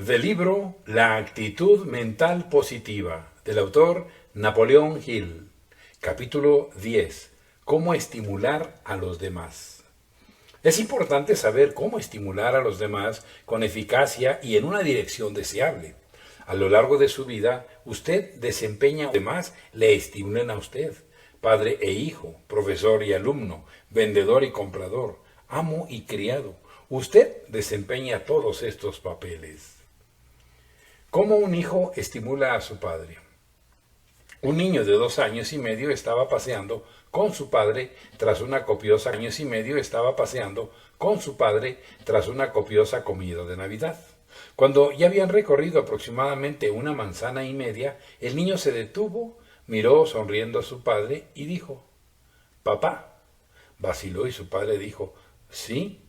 Del libro La actitud mental positiva, del autor Napoleón Hill, capítulo 10. ¿Cómo estimular a los demás? Es importante saber cómo estimular a los demás con eficacia y en una dirección deseable. A lo largo de su vida, usted desempeña a los demás, le estimulan a usted, padre e hijo, profesor y alumno, vendedor y comprador, amo y criado. Usted desempeña todos estos papeles. ¿Cómo un hijo estimula a su padre? Un niño de 2 años y medio estaba paseando con su padre tras una copiosa comida de Navidad. Cuando ya habían recorrido aproximadamente 1,5 manzanas, el niño se detuvo, miró sonriendo a su padre y dijo: «Papá». Vaciló y su padre dijo: «¿Sí?».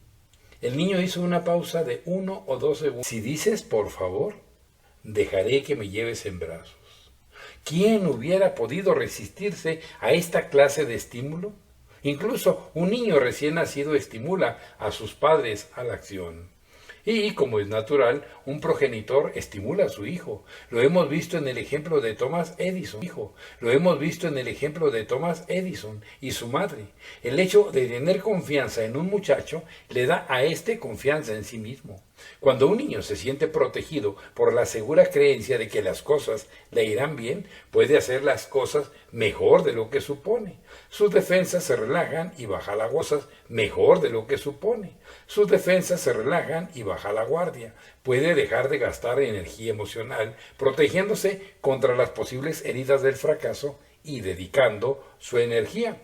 El niño hizo una pausa de 1 o 2 segundos. «Si dices por favor, dejaré que me lleves en brazos». ¿Quién hubiera podido resistirse a esta clase de estímulo? Incluso un niño recién nacido estimula a sus padres a la acción. Y, como es natural, un progenitor estimula a su hijo. Lo hemos visto en el ejemplo de Thomas Edison. Y su madre. El hecho de tener confianza en un muchacho le da a éste confianza en sí mismo. Cuando un niño se siente protegido por la segura creencia de que las cosas le irán bien, puede hacer las cosas mejor de lo que supone. Sus defensas se relajan y baja la guardia. Puede dejar de gastar energía emocional, protegiéndose contra las posibles heridas del fracaso y dedicando su energía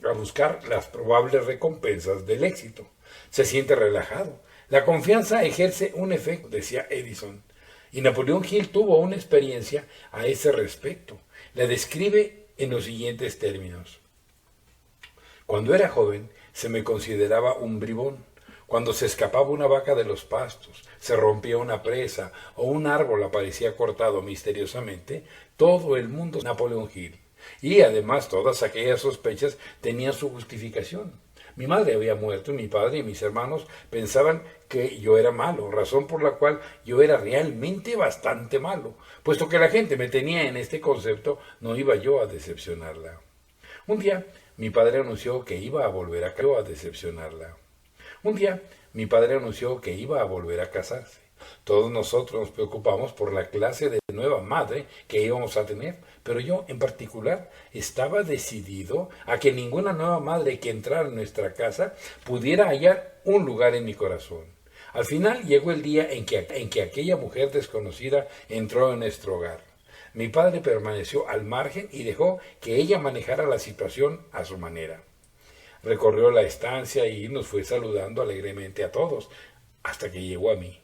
a buscar las probables recompensas del éxito. Se siente relajado. La confianza ejerce un efecto, decía Edison, y Napoleón Hill tuvo una experiencia a ese respecto. La describe en los siguientes términos: «Cuando era joven, se me consideraba un bribón. Cuando se escapaba una vaca de los pastos, se rompía una presa o un árbol aparecía cortado misteriosamente, todo el mundo Napoleón Hill. Y además todas aquellas sospechas tenían su justificación. Mi madre había muerto y mi padre y mis hermanos pensaban que yo era malo, razón por la cual yo era realmente bastante malo. Puesto que la gente me tenía en este concepto, no iba yo a decepcionarla. Un día, mi padre anunció que iba a volver a casarse. Todos nosotros nos preocupamos por la clase de nueva madre que íbamos a tener, pero yo en particular estaba decidido a que ninguna nueva madre que entrara en nuestra casa pudiera hallar un lugar en mi corazón. Al final llegó el día en que aquella mujer desconocida entró en nuestro hogar. Mi padre permaneció al margen y dejó que ella manejara la situación a su manera. Recorrió la estancia y nos fue saludando alegremente a todos, hasta que llegó a mí.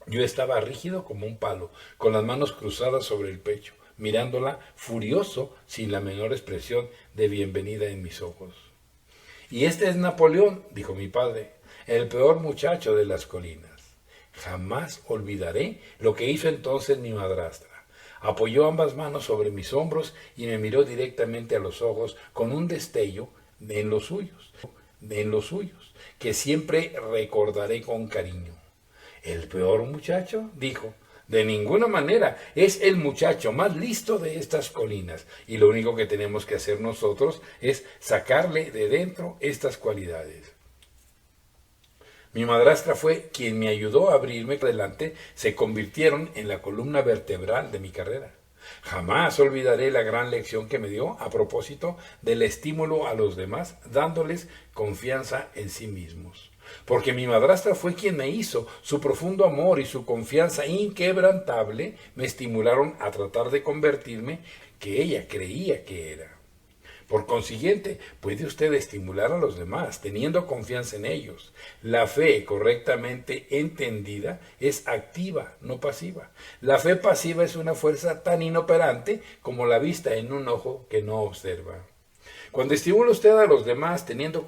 Yo estaba rígido como un palo, con las manos cruzadas sobre el pecho, mirándola furioso, sin la menor expresión de bienvenida en mis ojos. «Y este es Napoleón», dijo mi padre, «el peor muchacho de las colinas». Jamás olvidaré lo que hizo entonces mi madrastra. Apoyó ambas manos sobre mis hombros y me miró directamente a los ojos con un destello en los suyos, que siempre recordaré con cariño. «¿El peor muchacho?», dijo. «De ninguna manera, es el muchacho más listo de estas colinas, y lo único que tenemos que hacer nosotros es sacarle de dentro estas cualidades». Mi madrastra fue quien me ayudó a abrirme adelante, se convirtieron en la columna vertebral de mi carrera. Jamás olvidaré la gran lección que me dio a propósito del estímulo a los demás, dándoles confianza en sí mismos. Porque mi madrastra fue quien me hizo. Su profundo amor y su confianza inquebrantable me estimularon a tratar de convertirme que ella creía que era. Por consiguiente, puede usted estimular a los demás teniendo confianza en ellos. La fe correctamente entendida es activa, no pasiva. La fe pasiva es una fuerza tan inoperante como la vista en un ojo que no observa. Cuando estimula usted a los demás teniendo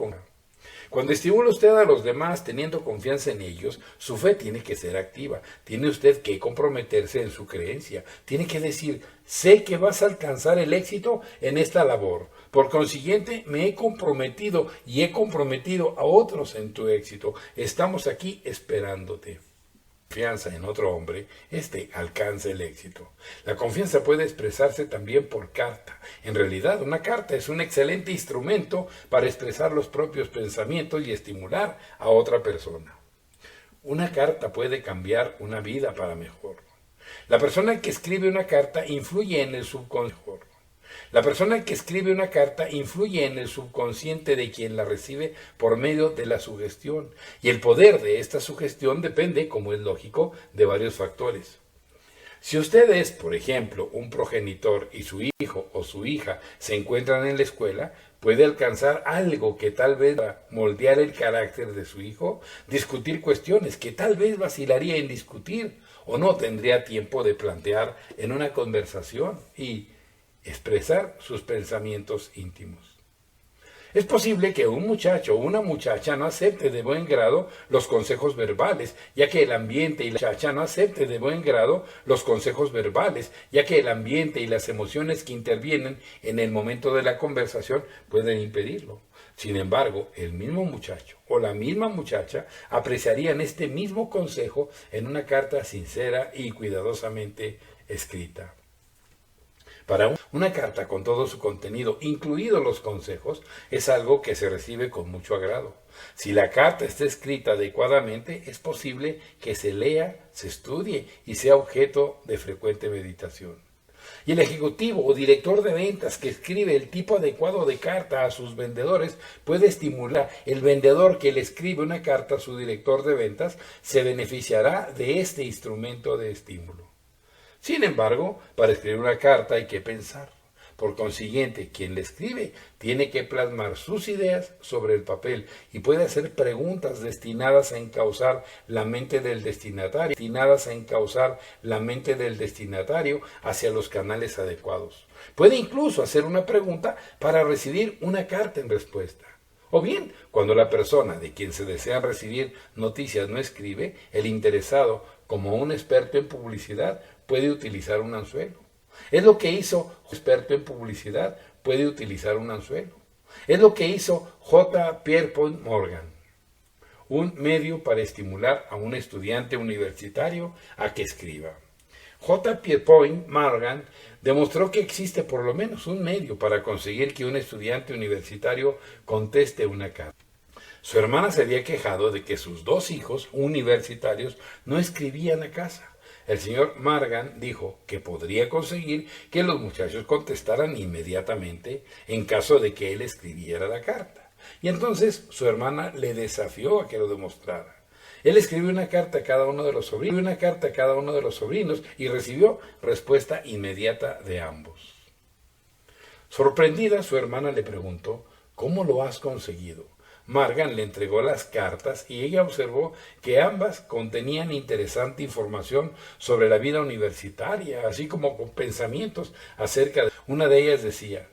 confianza en ellos, su fe tiene que ser activa. Tiene usted que comprometerse en su creencia. Tiene que decir: sé que vas a alcanzar el éxito en esta labor. Por consiguiente, me he comprometido y he comprometido a otros en tu éxito. Estamos aquí esperándote. confianza en otro hombre, éste alcanza el éxito. La confianza puede expresarse también por carta. En realidad, una carta es un excelente instrumento para expresar los propios pensamientos y estimular a otra persona. Una carta puede cambiar una vida para mejor. La persona que escribe una carta influye en el subconsciente. La persona que escribe una carta influye en el subconsciente de quien la recibe por medio de la sugestión, y el poder de esta sugestión depende, como es lógico, de varios factores. Si usted es, por ejemplo, un progenitor y su hijo o su hija se encuentran en la escuela, puede alcanzar algo que tal vez va a moldear el carácter de su hijo, discutir cuestiones que tal vez vacilaría en discutir o no tendría tiempo de plantear en una conversación y expresar sus pensamientos íntimos. Es posible que un muchacho o una muchacha no acepte de buen grado los consejos verbales, ya que el ambiente y la muchacha no acepte de buen grado los consejos verbales, ya que el ambiente y las emociones que intervienen en el momento de la conversación pueden impedirlo. Sin embargo, el mismo muchacho o la misma muchacha apreciarían este mismo consejo en una carta sincera y cuidadosamente escrita. Para una carta con todo su contenido, incluidos los consejos, es algo que se recibe con mucho agrado. Si la carta está escrita adecuadamente, es posible que se lea, se estudie y sea objeto de frecuente meditación. Y el ejecutivo o director de ventas que escribe el tipo adecuado de carta a sus vendedores puede estimular. El vendedor que le escribe una carta a su director de ventas se beneficiará de este instrumento de estímulo. Sin embargo, para escribir una carta hay que pensar. Por consiguiente, quien le escribe tiene que plasmar sus ideas sobre el papel y puede hacer preguntas destinadas a encauzar la mente del destinatario, hacia los canales adecuados. Puede incluso hacer una pregunta para recibir una carta en respuesta. O bien, cuando la persona de quien se desean recibir noticias no escribe, el interesado, como un experto en publicidad, puede utilizar un anzuelo. Es lo que hizo un experto en publicidad, puede utilizar un anzuelo. Es lo que hizo J. Pierpont Morgan, un medio para estimular a un estudiante universitario a que escriba. J. Pierpont Morgan demostró que existe por lo menos un medio para conseguir que un estudiante universitario conteste una carta. Su hermana se había quejado de que sus dos hijos universitarios no escribían a casa. El señor Morgan dijo que podría conseguir que los muchachos contestaran inmediatamente en caso de que él escribiera la carta. Y entonces su hermana le desafió a que lo demostrara. Él escribió una carta a cada uno de los sobrinos, y recibió respuesta inmediata de ambos. Sorprendida, su hermana le preguntó: ¿cómo lo has conseguido? Morgan le entregó las cartas y ella observó que ambas contenían interesante información sobre la vida universitaria, así como con pensamientos acerca de... Una de ellas decía: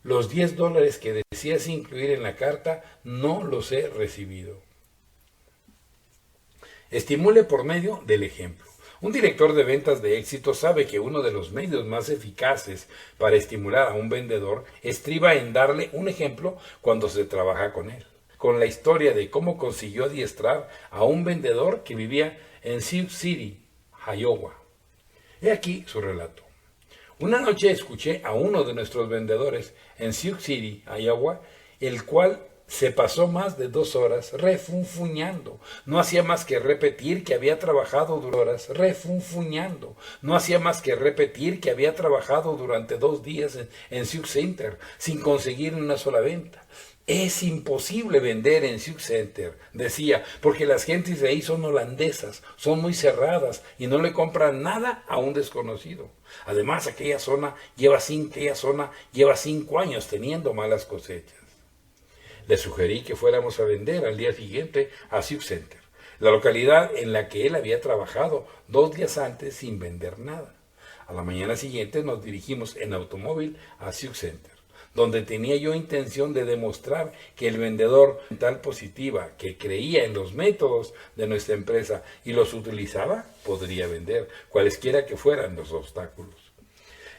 los $10 que decías incluir en la carta no los he recibido. Estimule por medio del ejemplo. Un director de ventas de éxito sabe que uno de los medios más eficaces para estimular a un vendedor estriba en darle un ejemplo cuando se trabaja con él. Con la historia de cómo consiguió adiestrar a un vendedor que vivía en Sioux City, Iowa. He aquí su relato. Una noche escuché a uno de nuestros vendedores en Sioux City, Iowa, el cual se pasó más de 2 horas refunfuñando. No hacía más que repetir que había trabajado durante 2 días en Sioux Center sin conseguir una sola venta. Es imposible vender en Sioux Center, decía, porque las gentes de ahí son holandesas, son muy cerradas y no le compran nada a un desconocido. Además, aquella zona lleva 5 años teniendo malas cosechas. Le sugerí que fuéramos a vender al día siguiente a Sioux Center, la localidad en la que él había trabajado 2 días antes sin vender nada. A la mañana siguiente nos dirigimos en automóvil a Sioux Center, donde tenía yo intención de demostrar que el vendedor mental positiva que creía en los métodos de nuestra empresa y los utilizaba, podría vender, cualesquiera que fueran los obstáculos.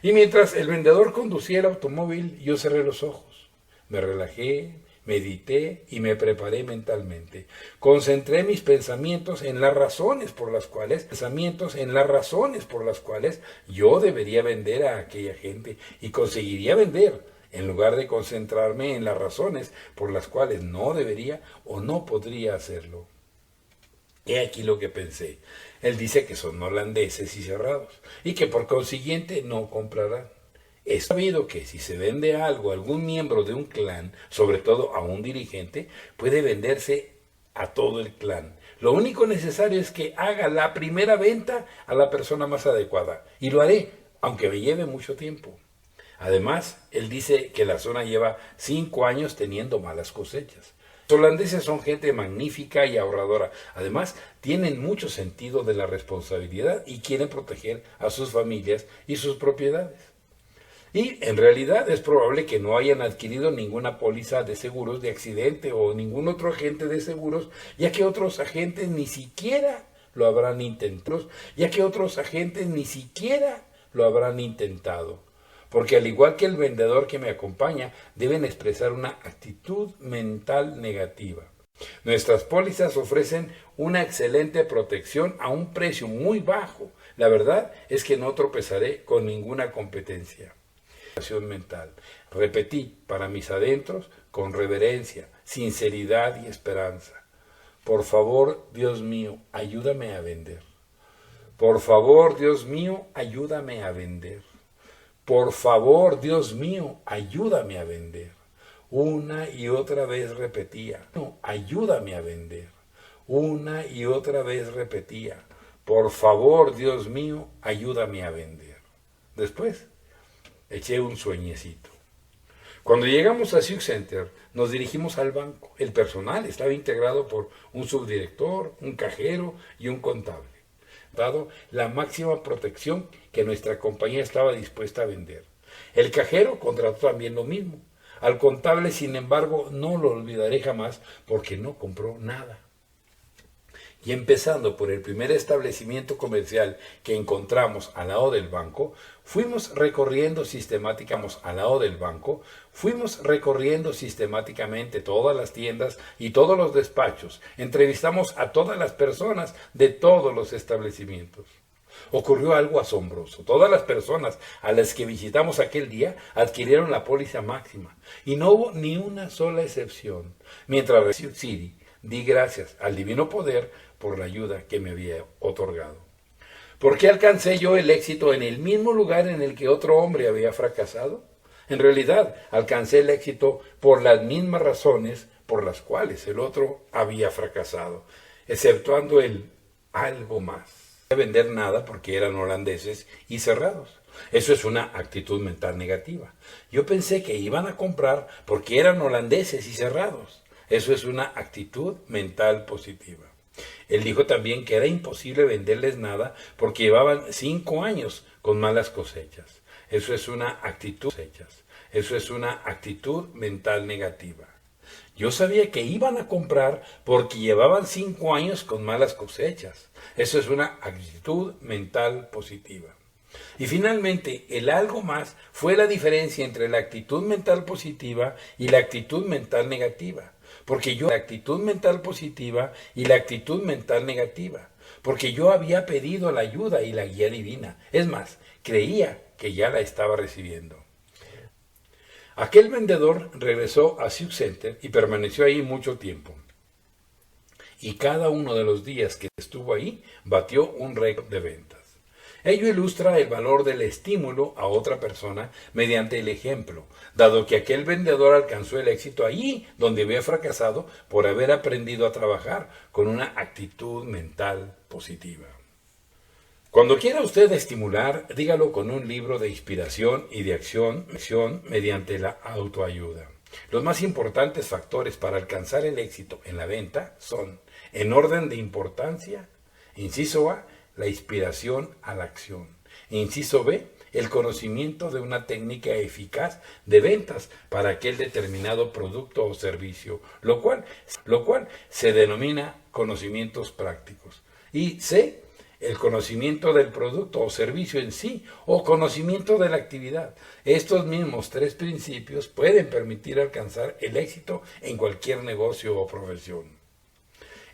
Y mientras el vendedor conducía el automóvil, yo cerré los ojos, me relajé, medité y me preparé mentalmente. Concentré mis pensamientos en las razones por las cuales, yo debería vender a aquella gente y conseguiría vender, en lugar de concentrarme en las razones por las cuales no debería o no podría hacerlo. He aquí lo que pensé. Él dice que son holandeses y cerrados, y que por consiguiente no comprarán. Es sabido que si se vende algo a algún miembro de un clan, sobre todo a un dirigente, puede venderse a todo el clan. Lo único necesario es que haga la primera venta a la persona más adecuada, y lo haré, aunque me lleve mucho tiempo. Además, él dice que la zona lleva 5 años teniendo malas cosechas. Los holandeses son gente magnífica y ahorradora. Además, tienen mucho sentido de la responsabilidad y quieren proteger a sus familias y sus propiedades. Y en realidad es probable que no hayan adquirido ninguna póliza de seguros de accidente o ningún otro agente de seguros, ya que otros agentes ni siquiera lo habrán intentado. Porque al igual que el vendedor que me acompaña, deben expresar una actitud mental negativa. Nuestras pólizas ofrecen una excelente protección a un precio muy bajo. La verdad es que no tropezaré con ninguna competencia. Mental. Repetí para mis adentros con reverencia, sinceridad y esperanza. Por favor, Dios mío, ayúdame a vender. Por favor, Dios mío, ayúdame a vender. Por favor, Dios mío, ayúdame a vender. Una y otra vez repetía, no, ayúdame a vender. Una y otra vez repetía, por favor, Dios mío, ayúdame a vender. Después, eché un sueñecito. Cuando llegamos a Sioux Center, nos dirigimos al banco. El personal estaba integrado por un subdirector, un cajero y un contable, dado la máxima protección que nuestra compañía estaba dispuesta a vender. El cajero contrató también lo mismo. Al contable, sin embargo, no lo olvidaré jamás porque no compró nada. Y empezando por el primer establecimiento comercial que encontramos al lado del banco, fuimos recorriendo sistemáticamente todas las tiendas y todos los despachos. Entrevistamos a todas las personas de todos los establecimientos. Ocurrió algo asombroso. Todas las personas a las que visitamos aquel día adquirieron la póliza máxima y no hubo ni una sola excepción. Mientras en Sioux City di gracias al divino poder por la ayuda que me había otorgado. ¿Por qué alcancé yo el éxito en el mismo lugar en el que otro hombre había fracasado? En realidad, alcancé el éxito por las mismas razones por las cuales el otro había fracasado, exceptuando el algo más. No vender nada porque eran holandeses y cerrados. Eso es una actitud mental negativa. Yo pensé que iban a comprar porque eran holandeses y cerrados. Eso es una actitud mental positiva. Él dijo también que era imposible venderles nada porque llevaban 5 años con malas cosechas. Eso es una actitud mental negativa. Yo sabía que iban a comprar porque llevaban 5 años con malas cosechas. Eso es una actitud mental positiva. Y finalmente, el algo más fue la diferencia entre la actitud mental positiva y la actitud mental negativa. Porque yo había pedido la ayuda y la guía divina. Es más, creía que ya la estaba recibiendo. Aquel vendedor regresó a Sioux Center y permaneció ahí mucho tiempo. Y cada uno de los días que estuvo ahí batió un récord de ventas. Ello ilustra el valor del estímulo a otra persona mediante el ejemplo, dado que aquel vendedor alcanzó el éxito allí donde había fracasado por haber aprendido a trabajar con una actitud mental positiva. Cuando quiera usted estimular, dígalo con un libro de inspiración y de acción mediante la autoayuda. Los más importantes factores para alcanzar el éxito en la venta son, en orden de importancia, inciso A, la inspiración a la acción. Inciso B, el conocimiento de una técnica eficaz de ventas para aquel determinado producto o servicio, lo cual se denomina conocimientos prácticos. Y C, el conocimiento del producto o servicio en sí o conocimiento de la actividad. Estos mismos tres principios pueden permitir alcanzar el éxito en cualquier negocio o profesión.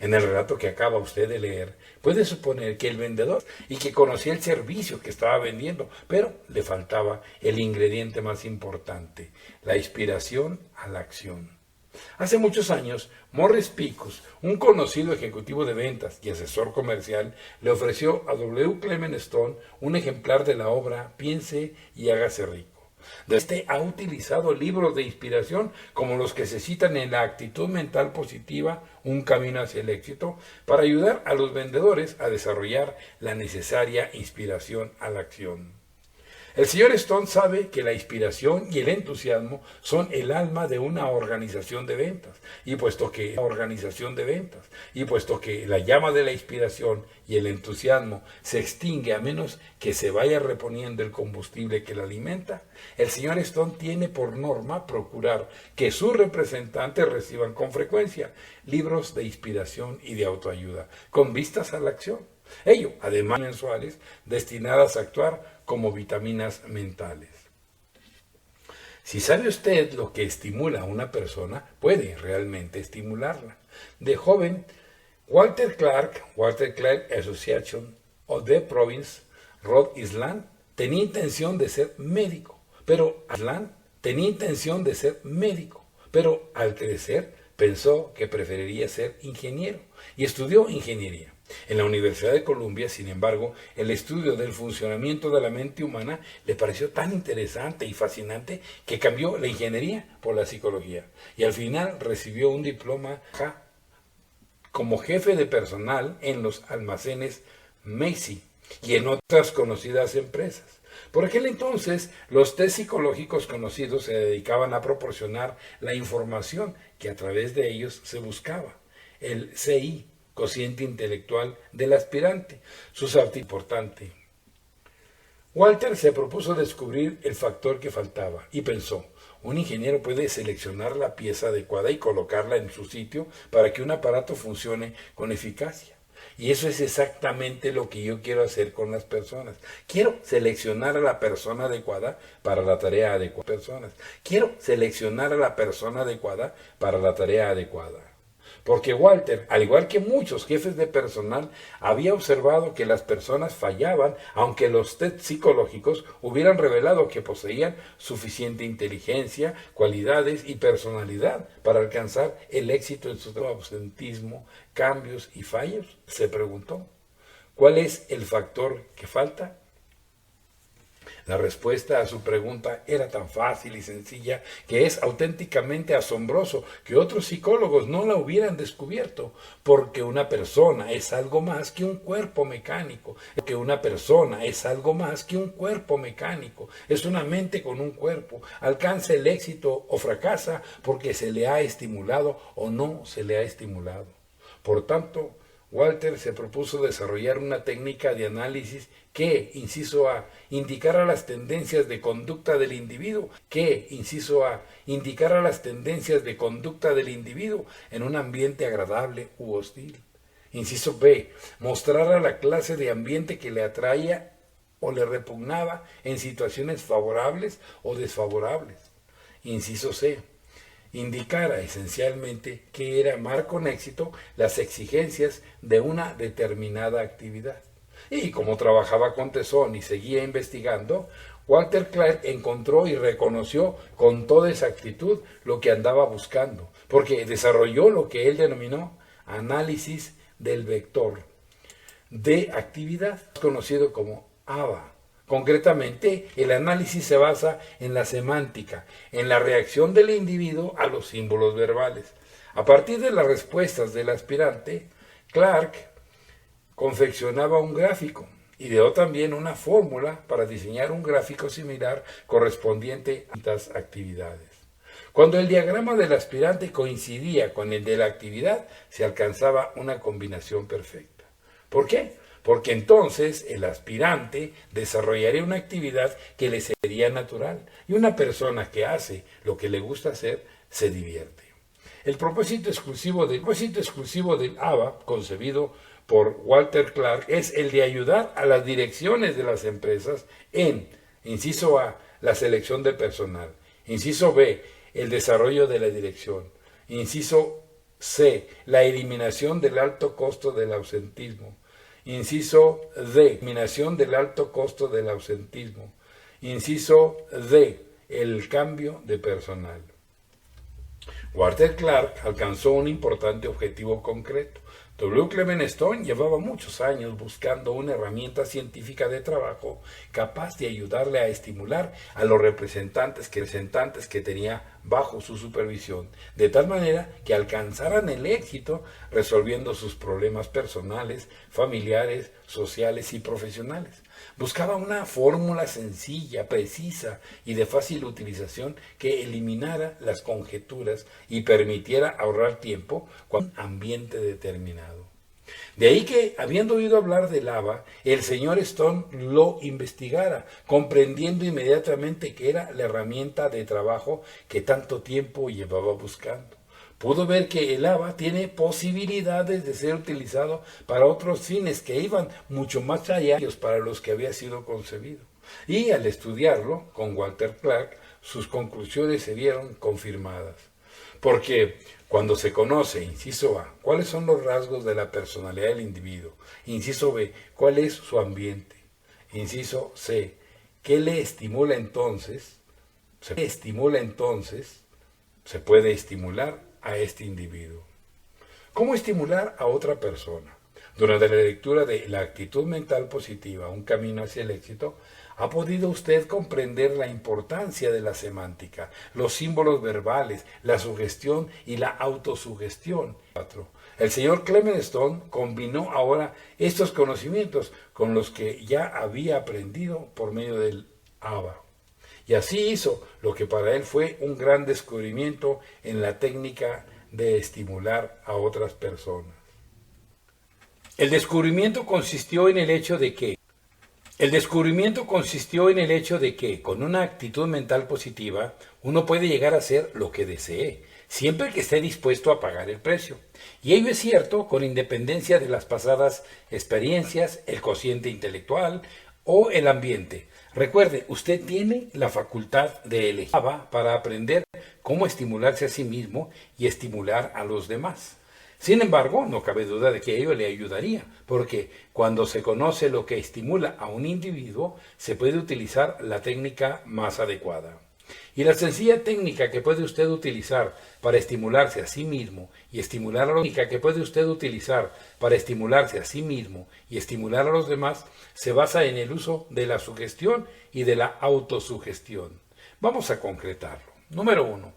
En el relato que acaba usted de leer, puede suponer que el vendedor y que conocía el servicio que estaba vendiendo, pero le faltaba el ingrediente más importante, la inspiración a la acción. Hace muchos años, Morris Picus, un conocido ejecutivo de ventas y asesor comercial, le ofreció a W. Clement Stone un ejemplar de la obra Piense y hágase rico. Este ha utilizado libros de inspiración como los que se citan en La actitud mental positiva, un camino hacia el éxito, para ayudar a los vendedores a desarrollar la necesaria inspiración a la acción. El señor Stone sabe que la inspiración y el entusiasmo son el alma de una organización de ventas, y puesto que la llama de la inspiración y el entusiasmo se extingue a menos que se vaya reponiendo el combustible que la alimenta, el señor Stone tiene por norma procurar que sus representantes reciban con frecuencia libros de inspiración y de autoayuda, con vistas a la acción. Ello, además mensuales, destinadas a actuar como vitaminas mentales. Si sabe usted lo que estimula a una persona, puede realmente estimularla. De joven, Walter Clark Association of the Province, Rhode Island, tenía intención de ser médico, pero al crecer pensó que preferiría ser ingeniero y estudió ingeniería. En la Universidad de Columbia, sin embargo, el estudio del funcionamiento de la mente humana le pareció tan interesante y fascinante que cambió la ingeniería por la psicología y al final recibió un diploma como jefe de personal en los almacenes Macy y en otras conocidas empresas. Por aquel entonces, los test psicológicos conocidos se dedicaban a proporcionar la información que a través de ellos se buscaba. El CI, cociente intelectual del aspirante, importante. Walter se propuso descubrir el factor que faltaba y pensó, un ingeniero puede seleccionar la pieza adecuada y colocarla en su sitio para que un aparato funcione con eficacia. Y eso es exactamente lo que yo quiero hacer con las personas. Quiero seleccionar a la persona adecuada para la tarea adecuada. Porque Walter, al igual que muchos jefes de personal, había observado que las personas fallaban, aunque los test psicológicos hubieran revelado que poseían suficiente inteligencia, cualidades y personalidad para alcanzar el éxito en su ausentismo, cambios y fallos. Se preguntó, ¿cuál es el factor que falta? La respuesta a su pregunta era tan fácil y sencilla que es auténticamente asombroso que otros psicólogos no la hubieran descubierto, porque una persona es algo más que un cuerpo mecánico. Es una mente con un cuerpo. Alcanza el éxito o fracasa porque se le ha estimulado o no se le ha estimulado. Por tanto, Walter se propuso desarrollar una técnica de análisis que, inciso A, indicara las tendencias de conducta del individuo, en un ambiente agradable u hostil. Inciso B, mostrara la clase de ambiente que le atraía o le repugnaba en situaciones favorables o desfavorables. Inciso C, indicara esencialmente que era amar con éxito las exigencias de una determinada actividad. Y como trabajaba con tesón y seguía investigando, Walter Clark encontró y reconoció con toda exactitud lo que andaba buscando, porque desarrolló lo que él denominó análisis del vector de actividad, conocido como ABA. Concretamente, el análisis se basa en la semántica, en la reacción del individuo a los símbolos verbales. A partir de las respuestas del aspirante, Clark confeccionaba un gráfico, ideó también una fórmula para diseñar un gráfico similar correspondiente a estas actividades. Cuando el diagrama del aspirante coincidía con el de la actividad, se alcanzaba una combinación perfecta. ¿Por qué? Porque entonces el aspirante desarrollaría una actividad que le sería natural, y una persona que hace lo que le gusta hacer se divierte. El propósito exclusivo del ABA, concebido por Walter Clark es el de ayudar a las direcciones de las empresas en, inciso A, la selección de personal, inciso B, el desarrollo de la dirección, inciso C, la eliminación del alto costo del ausentismo, inciso D, eliminación del alto costo del ausentismo, inciso D, el cambio de personal. Walter Clark alcanzó un importante objetivo concreto. W. Clement Stone llevaba muchos años buscando una herramienta científica de trabajo capaz de ayudarle a estimular a los representantes que tenía bajo su supervisión, de tal manera que alcanzaran el éxito resolviendo sus problemas personales, familiares, sociales y profesionales. Buscaba una fórmula sencilla, precisa y de fácil utilización que eliminara las conjeturas y permitiera ahorrar tiempo con un ambiente determinado. De ahí que, habiendo oído hablar del ABA, el señor Stone lo investigara, comprendiendo inmediatamente que era la herramienta de trabajo que tanto tiempo llevaba buscando. Pudo ver que el ABA tiene posibilidades de ser utilizado para otros fines que iban mucho más allá de los para los que había sido concebido. Y al estudiarlo con Walter Clark, sus conclusiones se vieron confirmadas. Porque cuando se conoce, inciso A, cuáles son los rasgos de la personalidad del individuo, inciso B, cuál es su ambiente, inciso C, ¿qué le estimula entonces? Se puede estimular a este individuo. ¿Cómo estimular a otra persona? Durante la lectura de La actitud mental positiva, un camino hacia el éxito, ¿ha podido usted comprender la importancia de la semántica, los símbolos verbales, la sugestión y la autosugestión? El señor Clement Stone combinó ahora estos conocimientos con los que ya había aprendido por medio del ABA. Y así hizo lo que para él fue un gran descubrimiento en la técnica de estimular a otras personas. El descubrimiento consistió en el hecho de que, con una actitud mental positiva, uno puede llegar a ser lo que desee, siempre que esté dispuesto a pagar el precio. Y ello es cierto con independencia de las pasadas experiencias, el cociente intelectual o el ambiente. Recuerde, usted tiene la facultad de elegir para aprender cómo estimularse a sí mismo y estimular a los demás. Sin embargo, no cabe duda de que ello le ayudaría, porque cuando se conoce lo que estimula a un individuo, se puede utilizar la técnica más adecuada. Y la sencilla técnica que puede usted utilizar para estimularse a sí mismo y estimular a los demás se basa en el uso de la sugestión y de la autosugestión. Vamos a concretarlo. Número 1.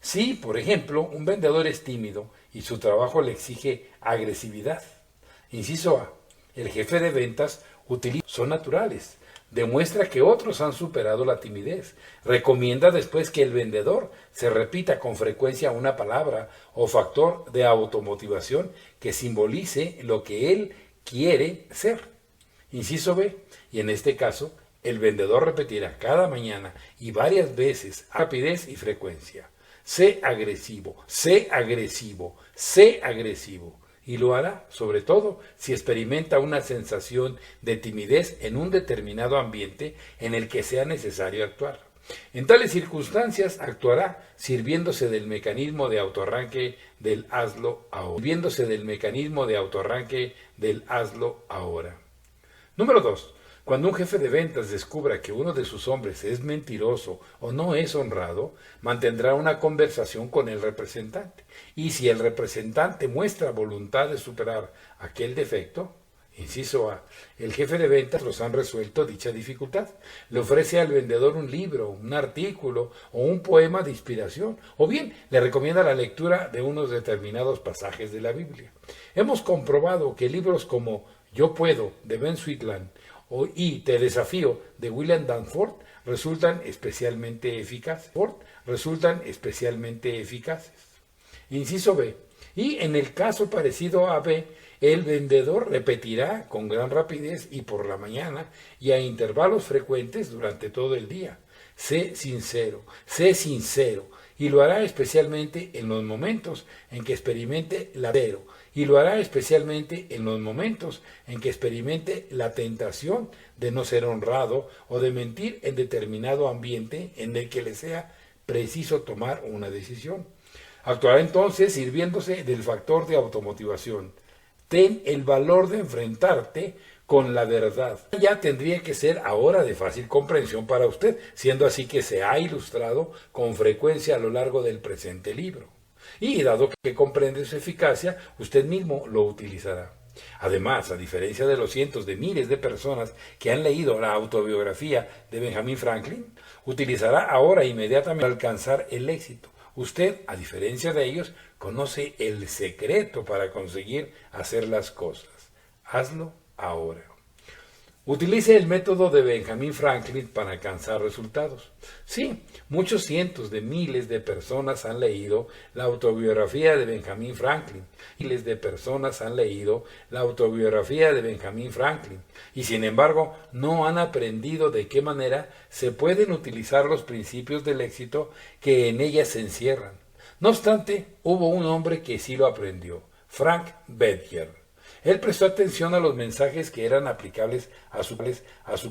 Si, por ejemplo, un vendedor es tímido y su trabajo le exige agresividad. Inciso A. El jefe de ventas son naturales. Demuestra que otros han superado la timidez. Recomienda después que el vendedor se repita con frecuencia una palabra o factor de automotivación que simbolice lo que él quiere ser. Inciso B. Y en este caso, el vendedor repetirá cada mañana y varias veces a rapidez y frecuencia: sé agresivo, sé agresivo, sé agresivo. Y lo hará, sobre todo, si experimenta una sensación de timidez en un determinado ambiente en el que sea necesario actuar. En tales circunstancias actuará sirviéndose del mecanismo de autoarranque del hazlo ahora. Número 2. Cuando un jefe de ventas descubra que uno de sus hombres es mentiroso o no es honrado, mantendrá una conversación con el representante. Y si el representante muestra voluntad de superar aquel defecto, inciso A, el jefe de ventas los han resuelto dicha dificultad. Le ofrece al vendedor un libro, un artículo o un poema de inspiración, o bien le recomienda la lectura de unos determinados pasajes de la Biblia. Hemos comprobado que libros como Yo Puedo, de Ben Sweetland, y Te Desafío, de William Danforth, resultan especialmente eficaces. Inciso B. Y en el caso parecido a B, el vendedor repetirá con gran rapidez y por la mañana y a intervalos frecuentes durante todo el día: sé sincero, y lo hará especialmente en los momentos en que experimente la cero y lo hará especialmente en los momentos en que experimente la tentación de no ser honrado o de mentir en determinado ambiente en el que le sea preciso tomar una decisión. Actuará entonces sirviéndose del factor de automotivación. Ten el valor de enfrentarte con la verdad. Ya tendría que ser ahora de fácil comprensión para usted, siendo así que se ha ilustrado con frecuencia a lo largo del presente libro. Y dado que comprende su eficacia, usted mismo lo utilizará. Además, a diferencia de los cientos de miles de personas que han leído la autobiografía de Benjamin Franklin, utilizará ahora inmediatamente para alcanzar el éxito. Usted, a diferencia de ellos, conoce el secreto para conseguir hacer las cosas. Hazlo ahora. Utilice el método de Benjamin Franklin para alcanzar resultados. Sí, muchos cientos de miles de personas han leído la autobiografía de Benjamin Franklin. Miles de personas han leído la autobiografía de Benjamin Franklin y sin embargo no han aprendido de qué manera se pueden utilizar los principios del éxito que en ella se encierran. No obstante, hubo un hombre que sí lo aprendió, Frank Bettger. Él prestó atención a los mensajes que eran aplicables a su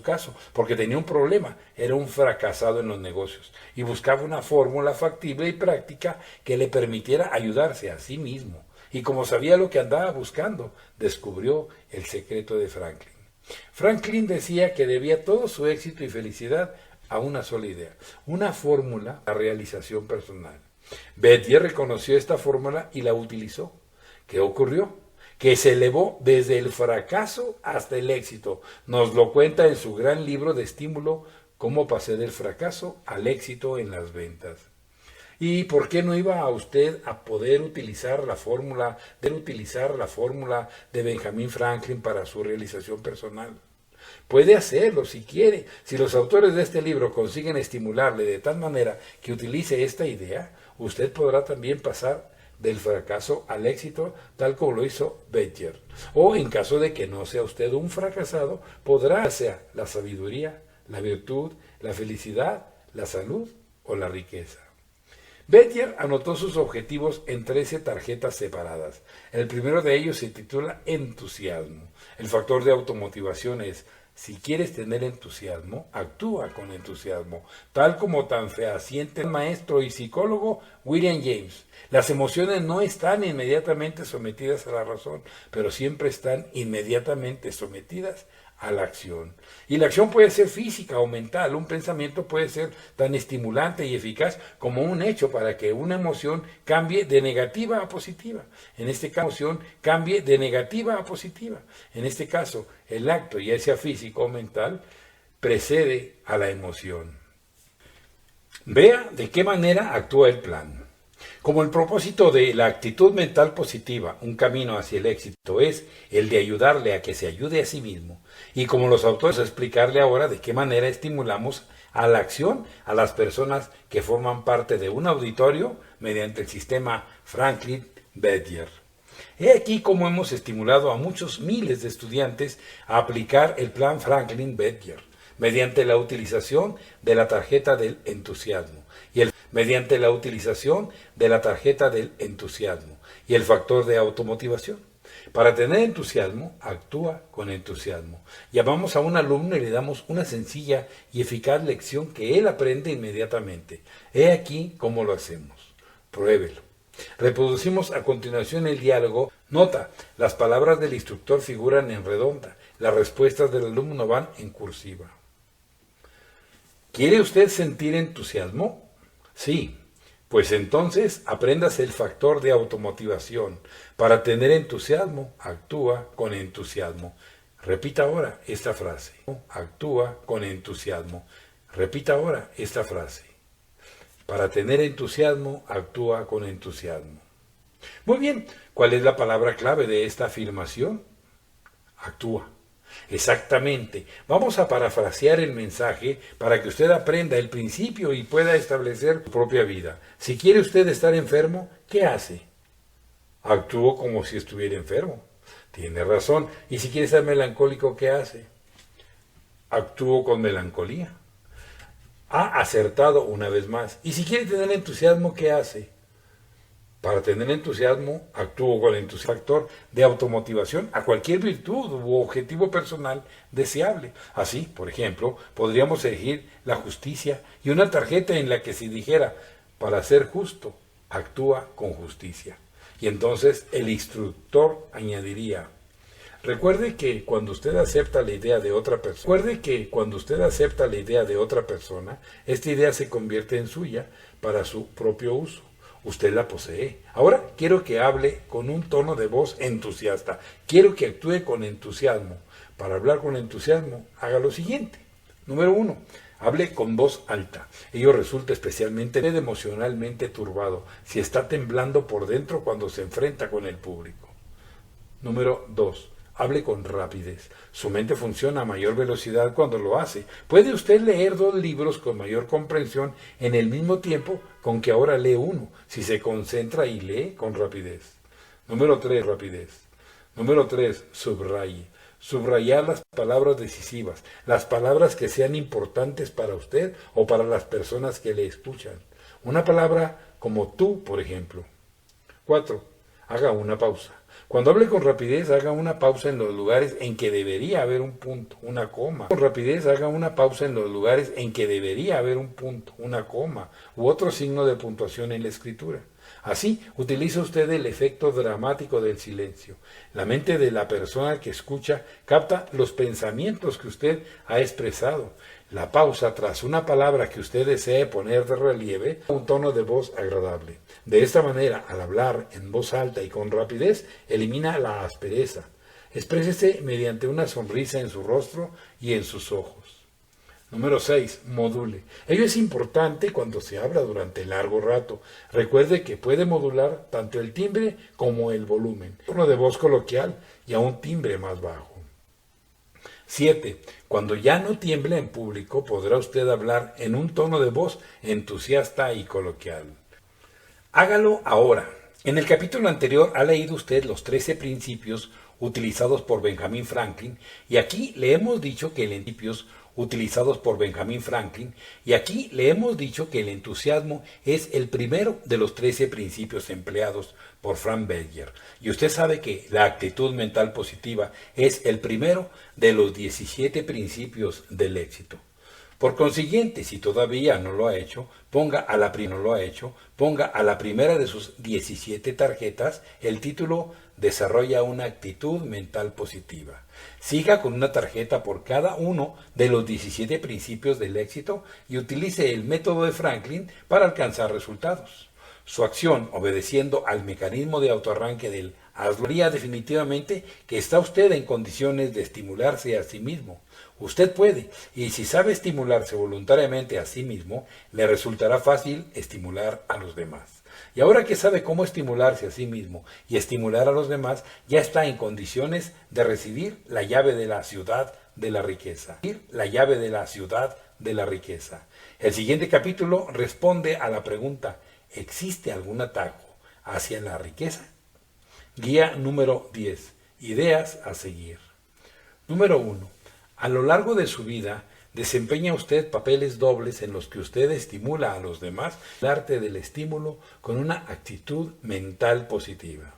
caso, porque tenía un problema, era un fracasado en los negocios, y buscaba una fórmula factible y práctica que le permitiera ayudarse a sí mismo. Y como sabía lo que andaba buscando, descubrió el secreto de Franklin. Franklin decía que debía todo su éxito y felicidad a una sola idea, una fórmula de realización personal. Bettger reconoció esta fórmula y la utilizó. ¿Qué ocurrió? Que se elevó desde el fracaso hasta el éxito. Nos lo cuenta en su gran libro de estímulo, Cómo pasé del fracaso al éxito en las ventas. ¿Y por qué no iba a usted a poder utilizar la fórmula de Benjamin Franklin para su realización personal? Puede hacerlo si quiere. Si los autores de este libro consiguen estimularle de tal manera que utilice esta idea, usted podrá también pasar del fracaso al éxito, tal como lo hizo Bettger. O en caso de que no sea usted un fracasado, podrá ser la sabiduría, la virtud, la felicidad, la salud o la riqueza. Bettger anotó sus objetivos en 13 tarjetas separadas. El primero de ellos se titula entusiasmo. El factor de automotivación es: si quieres tener entusiasmo, actúa con entusiasmo, tal como tan fehaciente el maestro y psicólogo William James. Las emociones no están inmediatamente sometidas a la razón, pero siempre están inmediatamente sometidas a la acción. Y la acción puede ser física o mental. Un pensamiento puede ser tan estimulante y eficaz como un hecho para que una emoción cambie de negativa a positiva. En este caso, cambie de negativa a positiva. En este caso, el acto, ya sea físico o mental, precede a la emoción. Vea de qué manera actúa el plan. Como el propósito de la actitud mental positiva, un camino hacia el éxito, es el de ayudarle a que se ayude a sí mismo, y como los autores explicarle ahora de qué manera estimulamos a la acción a las personas que forman parte de un auditorio mediante el sistema Franklin-Bettger. He aquí cómo hemos estimulado a muchos miles de estudiantes a aplicar el plan Franklin-Bettger mediante la utilización de la tarjeta del entusiasmo y el factor de automotivación. Para tener entusiasmo, actúa con entusiasmo. Llamamos a un alumno y le damos una sencilla y eficaz lección que él aprende inmediatamente. He aquí cómo lo hacemos. Pruébelo. Reproducimos a continuación el diálogo. Nota, las palabras del instructor figuran en redonda. Las respuestas del alumno van en cursiva. ¿Quiere usted sentir entusiasmo? Sí. Pues entonces apréndase el factor de automotivación. Para tener entusiasmo, actúa con entusiasmo. Repita ahora esta frase. Actúa con entusiasmo. Repita ahora esta frase. Para tener entusiasmo, actúa con entusiasmo. Muy bien, ¿cuál es la palabra clave de esta afirmación? Actúa. Exactamente. Vamos a parafrasear el mensaje para que usted aprenda el principio y pueda establecer su propia vida. Si quiere usted estar enfermo, ¿qué hace? Actúo como si estuviera enfermo. Tiene razón. Y si quiere estar melancólico, ¿qué hace? Actúo con melancolía. Ha acertado una vez más. Y si quiere tener entusiasmo, ¿qué hace? Para tener entusiasmo, actúo con entusiasmo, factor de automotivación a cualquier virtud u objetivo personal deseable. Así, por ejemplo, podríamos elegir la justicia y una tarjeta en la que se dijera, para ser justo, actúa con justicia. Y entonces el instructor añadiría, recuerde que cuando usted acepta la idea de otra persona, esta idea se convierte en suya para su propio uso. Usted la posee. Ahora quiero que hable con un tono de voz entusiasta. Quiero que actúe con entusiasmo. Para hablar con entusiasmo, haga lo siguiente. Número 1. Hable con voz alta. Ello resulta especialmente emocionalmente turbado si está temblando por dentro cuando se enfrenta con el público. Número 2. Hable con rapidez. Su mente funciona a mayor velocidad cuando lo hace. Puede usted leer 2 libros con mayor comprensión en el mismo tiempo con que ahora lee uno, si se concentra y lee con rapidez. Número 3. Rapidez. Número 3. Subraye. Subrayar las palabras decisivas, las palabras que sean importantes para usted o para las personas que le escuchan. Una palabra como tú, por ejemplo. 4. Haga una pausa. Cuando hable con rapidez, haga una pausa en los lugares en que debería haber un punto, una coma. Con rapidez, haga una pausa en los lugares en que debería haber un punto, una coma, u otro signo de puntuación en la escritura. Así, utiliza usted el efecto dramático del silencio. La mente de la persona que escucha capta los pensamientos que usted ha expresado. La pausa tras una palabra que usted desee poner de relieve, un tono de voz agradable. De esta manera, al hablar en voz alta y con rapidez, elimina la aspereza. Exprésese mediante una sonrisa en su rostro y en sus ojos. Número 6. Module. Ello es importante cuando se habla durante largo rato. Recuerde que puede modular tanto el timbre como el volumen. Tono de voz coloquial y a un timbre más bajo. 7. Cuando ya no tiemble en público, podrá usted hablar en un tono de voz entusiasta y coloquial. Hágalo ahora. En el capítulo anterior ha leído usted los 13 principios utilizados por Benjamin Franklin y aquí le hemos dicho que el entusiasmo es el primero de los 13 principios empleados por Frank Bettger. Y usted sabe que la actitud mental positiva es el primero de los 17 principios del éxito. Por consiguiente, si todavía no lo ha hecho, ponga a la primera de sus 17 tarjetas el título Desarrolla una actitud mental positiva. Siga con una tarjeta por cada uno de los 17 principios del éxito y utilice el método de Franklin para alcanzar resultados. Su acción, obedeciendo al mecanismo de autoarranque del haría definitivamente que está usted en condiciones de estimularse a sí mismo. Usted puede, y si sabe estimularse voluntariamente a sí mismo, le resultará fácil estimular a los demás. Y ahora que sabe cómo estimularse a sí mismo y estimular a los demás, ya está en condiciones de recibir la llave de la ciudad de la riqueza. El siguiente capítulo responde a la pregunta, ¿existe algún atajo hacia la riqueza? Guía número 10. Ideas a seguir. Número 1. A lo largo de su vida, desempeña usted papeles dobles en los que usted estimula a los demás el arte del estímulo con una actitud mental positiva.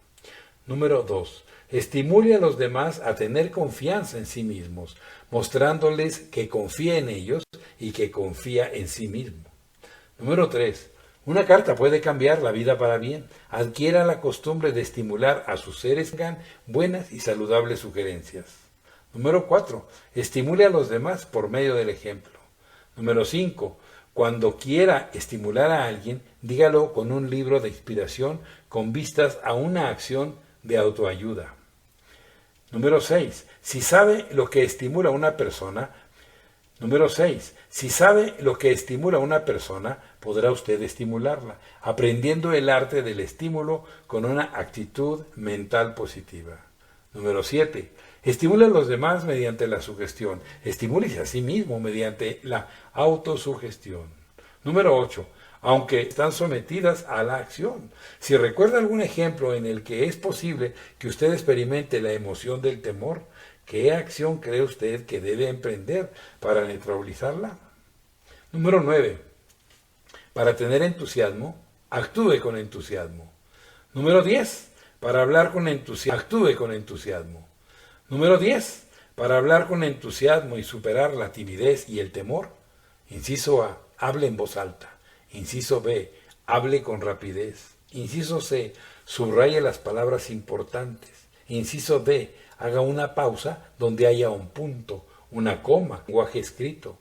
Número 2. Estimule a los demás a tener confianza en sí mismos, mostrándoles que confía en ellos y que confía en sí mismo. Número 3. Una carta puede cambiar la vida para bien. Adquiera la costumbre de estimular a sus seres que hagan buenas y saludables sugerencias. Número 4. Estimule a los demás por medio del ejemplo. Número 5. Cuando quiera estimular a alguien, dígalo con un libro de inspiración con vistas a una acción de autoayuda. Número 6. Si sabe lo que estimula a una persona, podrá usted estimularla, aprendiendo el arte del estímulo con una actitud mental positiva. Número 7. Estimule a los demás mediante la sugestión. Estimúlese a sí mismo mediante la autosugestión. Número 8. Aunque están sometidas a la acción. Si recuerda algún ejemplo en el que es posible que usted experimente la emoción del temor, ¿qué acción cree usted que debe emprender para neutralizarla? Número 9. Para tener entusiasmo, actúe con entusiasmo. Número 10. Para hablar con entusiasmo, actúe con entusiasmo. Número 10. Para hablar con entusiasmo y superar la timidez y el temor. Inciso A. Hable en voz alta. Inciso B. Hable con rapidez. Inciso C. Subraye las palabras importantes. Inciso D. Haga una pausa donde haya un punto, una coma, lenguaje escrito.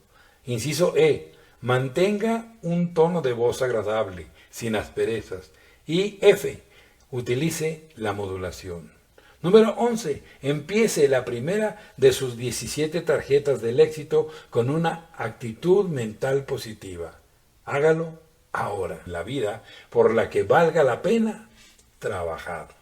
Inciso E. Mantenga un tono de voz agradable, sin asperezas. Y F. Utilice la modulación. Número 11. Empiece la primera de sus 17 tarjetas del éxito con una actitud mental positiva. Hágalo ahora. La vida por la que valga la pena trabajar.